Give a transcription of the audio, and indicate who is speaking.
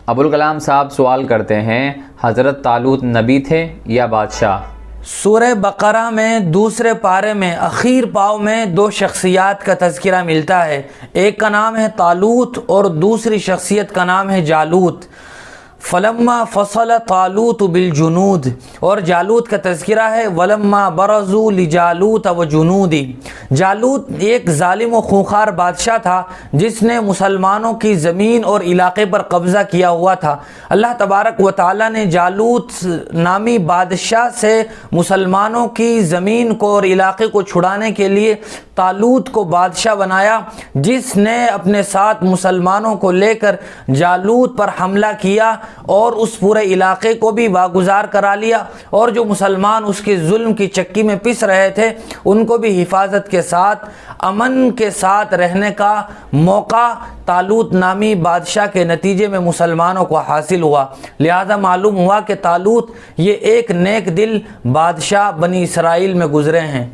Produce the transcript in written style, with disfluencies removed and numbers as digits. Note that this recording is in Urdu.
Speaker 1: ابوالکلام صاحب سوال کرتے ہیں حضرت طالوت نبی تھے یا بادشاہ؟
Speaker 2: سورہ بقرہ میں دوسرے پارے میں اخیر پاؤ میں دو شخصیات کا تذکرہ ملتا ہے، ایک کا نام ہے طالوت اور دوسری شخصیت کا نام ہے جالوت۔ فلما فصل طالوت بالجنود، اور جالوت کا تذکرہ ہے ولما برزوا لجالوت وجنودی۔ جالوت ایک ظالم و خونخوار بادشاہ تھا جس نے مسلمانوں کی زمین اور علاقے پر قبضہ کیا ہوا تھا۔ اللہ تبارک و تعالیٰ نے جالوت نامی بادشاہ سے مسلمانوں کی زمین کو اور علاقے کو چھڑانے کے لیے طالوت کو بادشاہ بنایا، جس نے اپنے ساتھ مسلمانوں کو لے کر جالوت پر حملہ کیا اور اس پورے علاقے کو بھی واگزار کرا لیا، اور جو مسلمان اس کے ظلم کی چکی میں پس رہے تھے ان کو بھی حفاظت کے ساتھ امن کے ساتھ رہنے کا موقع طالوت نامی بادشاہ کے نتیجے میں مسلمانوں کو حاصل ہوا۔ لہذا معلوم ہوا کہ طالوت یہ ایک نیک دل بادشاہ بنی اسرائیل میں گزرے ہیں۔